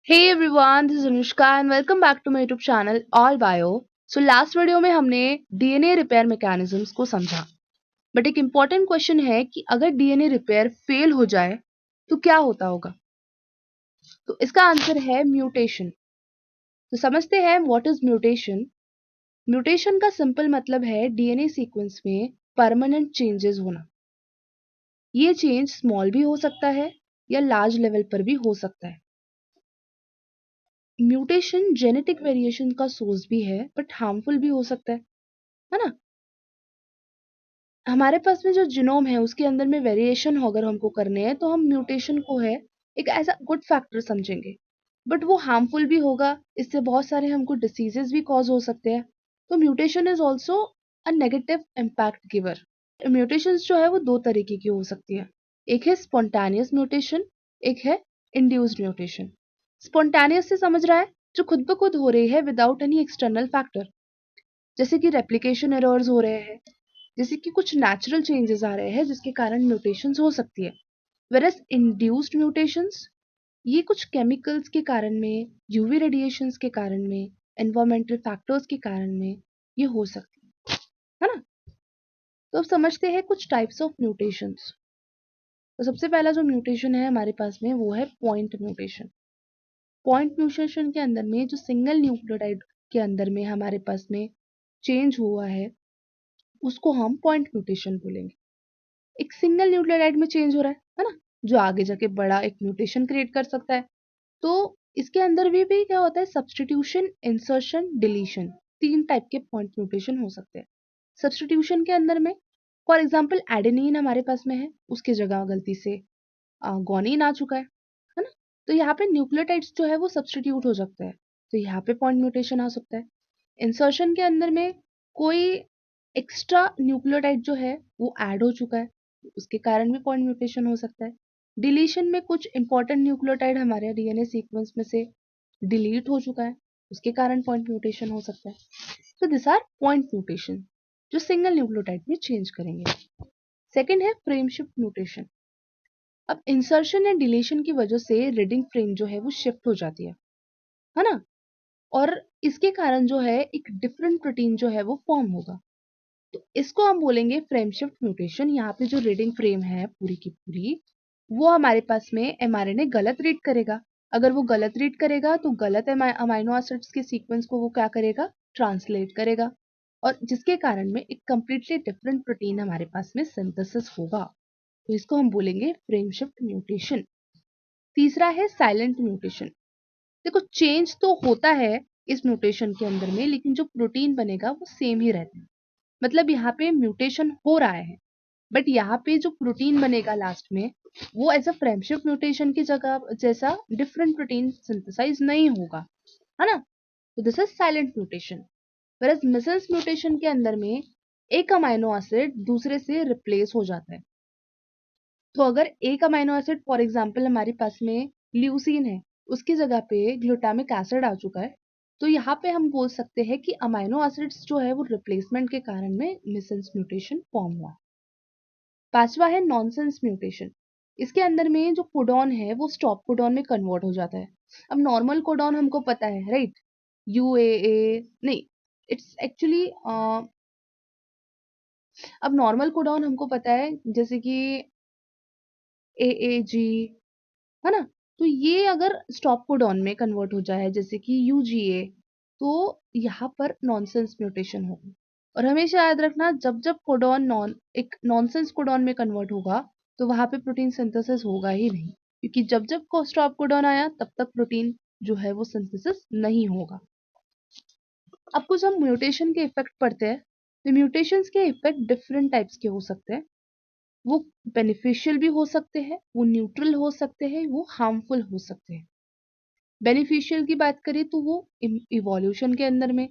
Hey everyone, this is Anushka and welcome back to my YouTube channel All Bio. So last video में हमने DNA repair mechanisms को समझा, but एक important question है कि अगर डीएनए रिपेयर फेल हो जाए तो क्या होता होगा। तो इसका आंसर है म्यूटेशन। तो समझते हैं व्हाट इज म्यूटेशन। म्यूटेशन का सिंपल मतलब है डीएनए सीक्वेंस में परमानेंट चेंजेस होना। ये चेंज स्मॉल भी हो सकता है या लार्ज लेवल पर भी हो सकता है। म्यूटेशन जेनेटिक वेरिएशन का सोर्स भी है बट हार्मफुल भी हो सकता है ना। हमारे पास में जो जीनोम है उसके अंदर में वेरिएशन अगर हमको करने हैं तो हम म्यूटेशन को है एक ऐसा गुड फैक्टर समझेंगे, बट वो हार्मफुल भी होगा। इससे बहुत सारे हमको डिसीजेस भी कॉज हो सकते हैं। तो mutation is also a negative impact giver. Mutations जो है वो दो तरीके की हो सकती है। एक है स्पॉन्टेनियस म्यूटेशन, एक है इंड्यूस्ड म्यूटेशन। स्पॉन्टेनियस से समझ रहा है जो खुद ब खुद हो रही है विदाउट एनी एक्सटर्नल फैक्टर, जैसे कि रेप्लिकेशन एरर्स हो रहे हैं, जैसे कि कुछ नेचुरल चेंजेस आ रहे हैं जिसके कारण म्यूटेशंस हो सकती है। वेरस इंड्यूस्ड म्यूटेशंस ये कुछ केमिकल्स के कारण में, यूवी रेडिएशंस के कारण में, एनवायरमेंटल फैक्टर्स के कारण में ये हो सकती है ना। तो अब समझते हैं कुछ टाइप्स ऑफ म्यूटेशंस। तो सबसे पहला जो म्यूटेशन है हमारे पास में वो है पॉइंट म्यूटेशन। पॉइंट म्यूटेशन के अंदर में जो सिंगल न्यूक्लियोटाइड के अंदर में हमारे पास में चेंज हुआ है उसको हम पॉइंट म्यूटेशन बोलेंगे। एक सिंगल न्यूक्लियोटाइड में चेंज हो रहा है ना, जो आगे जाके बड़ा एक म्यूटेशन क्रिएट कर सकता है। तो इसके अंदर भी क्या होता है, सब्स्टिट्यूशन, इंसर्शन, डिलीशन, तीन टाइप के पॉइंट म्यूटेशन हो सकते हैं। सब्स्टिट्यूशन के अंदर में फॉर एग्जांपल एडेनिन हमारे पास में है, उसके जगह गलती से गोनिन आ चुका है ना। तो यहाँ पे न्यूक्लियोटाइड्स जो है वो सब्स्टिट्यूट हो सकता है, तो यहाँ पे पॉइंट म्यूटेशन आ सकता है। इंसर्शन के अंदर में कोई एक्स्ट्रा न्यूक्लियोटाइड जो है वो ऐड हो चुका है, उसके कारण भी पॉइंट म्यूटेशन हो सकता है। डिलीशन में कुछ इंपॉर्टेंट न्यूक्लियोटाइड हमारे डीएनए सीक्वेंस में से डिलीट हो चुका है, उसके कारण पॉइंट म्यूटेशन हो सकता है। तो दिस आर पॉइंट म्यूटेशन जो सिंगल न्यूक्लियोटाइड में चेंज करेंगे। सेकेंड है फ्रेम शिफ्ट म्यूटेशन। अब इंसर्शन या डिलीशन की वजह से रीडिंग फ्रेम जो है वो शिफ्ट हो जाती है ना, और इसके कारण जो है एक डिफरेंट प्रोटीन जो है वो फॉर्म होगा। तो इसको हम बोलेंगे फ्रेम शिफ्ट म्यूटेशन। यहाँ पे जो रीडिंग फ्रेम है पूरी की पूरी वो हमारे पास में एमआरएनए गलत रीड करेगा। अगर वो गलत रीड करेगा तो गलत अमाइनो एसिड्स के सीक्वेंस को वो क्या करेगा, ट्रांसलेट करेगा, और जिसके कारण में एक कंप्लीटली डिफरेंट प्रोटीन हमारे पास में सिंथेसिस होगा। तो इसको हम बोलेंगे फ्रेम शिफ्ट म्यूटेशन। तीसरा है साइलेंट म्यूटेशन। देखो चेंज तो होता है इस म्यूटेशन के अंदर में, लेकिन जो प्रोटीन बनेगा वो सेम ही रहता है। मतलब यहाँ पे म्यूटेशन हो रहा है बट यहाँ पे जो प्रोटीन बनेगा लास्ट में वो एज अ फ्रेमशिफ्ट म्यूटेशन की जगह जैसा डिफरेंट प्रोटीन सिंथेसाइज नहीं होगा, है ना। तो this is silent mutation. Whereas missense mutation के अंदर में एक अमाइनो एसिड दूसरे से रिप्लेस हो जाता है। तो अगर एक अमाइनो एसिड फॉर एग्जांपल हमारे पास में ल्यूसीन है, उसकी जगह पे ग्लूटामिक एसिड आ चुका है, तो यहाँ पे हम बोल सकते हैं कि अमाइनो एसिड्स जो है वो रिप्लेसमेंट के कारण में मिसेंस म्यूटेशन फॉर्म हुआ। पांचवा है नॉनसेंस म्यूटेशन। इसके अंदर में जो कोडॉन है वो स्टॉप कोडॉन में कन्वर्ट हो जाता है। अब नॉर्मल कोडॉन हमको पता है राइट, यूएए नहीं, इट्स एक्चुअली अब नॉर्मल कोडॉन हमको पता है जैसे कि एएजी, है ना। तो ये अगर स्टॉप कोडॉन में कन्वर्ट हो जाए जैसे कि यूजीए, तो यहाँ पर नॉनसेंस म्यूटेशन होगा। और हमेशा याद रखना जब जब कोडॉन एक नॉनसेंस कोडॉन में कन्वर्ट होगा तो वहां पे प्रोटीन सिंथेसिस होगा ही नहीं, क्योंकि जब जब को स्टॉप कोडॉन आया तब तक प्रोटीन जो है वो सिंथेसिस नहीं होगा। अब कुछ हम म्यूटेशन के इफेक्ट पढ़ते हैं। तो म्यूटेशंस के इफेक्ट डिफरेंट टाइप्स के हो सकते हैं। वो बेनिफिशियल भी हो सकते हैं, वो न्यूट्रल हो सकते हैं, वो हार्मफुल हो सकते हैं। बेनिफिशियल की बात करें तो वो इवोल्यूशन के अंदर में,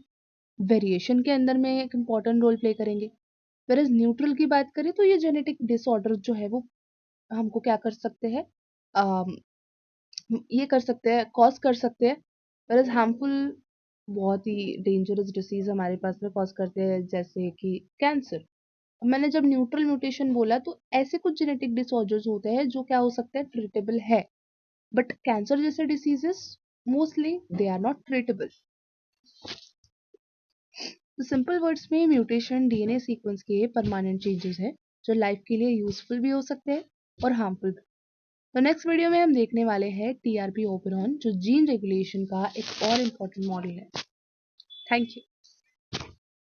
वेरिएशन के अंदर में एक इम्पॉर्टेंट रोल प्ले करेंगे। वेरएज न्यूट्रल की बात करें तो ये जेनेटिक डिसऑर्डर जो है वो हमको क्या कर सकते हैं, अम, ये कर सकते हैं, कॉज कर सकते हैं। वेरएज हार्मफुल बहुत ही डेंजरस डिसीज हमारे पास में कॉज करते हैं जैसे कि कैंसर। मैंने जब न्यूट्रल म्यूटेशन बोला तो ऐसे कुछ जेनेटिक डिसऑर्डर्स होते हैं जो क्या हो सकते हैं, ट्रीटेबल है, बट कैंसर जैसे diseases mostly they are not treatable. तो सिंपल वर्ड्स में म्यूटेशन डीएनए सीक्वेंस के परमानेंट चेंजेस है जो लाइफ के लिए यूजफुल भी हो सकते हैं और हार्मफुल भी। तो नेक्स्ट वीडियो में हम देखने वाले हैं टीआरपी ओपेरॉन जो जीन रेगुलेशन का एक और इम्पोर्टेंट मॉडल है। Thank you.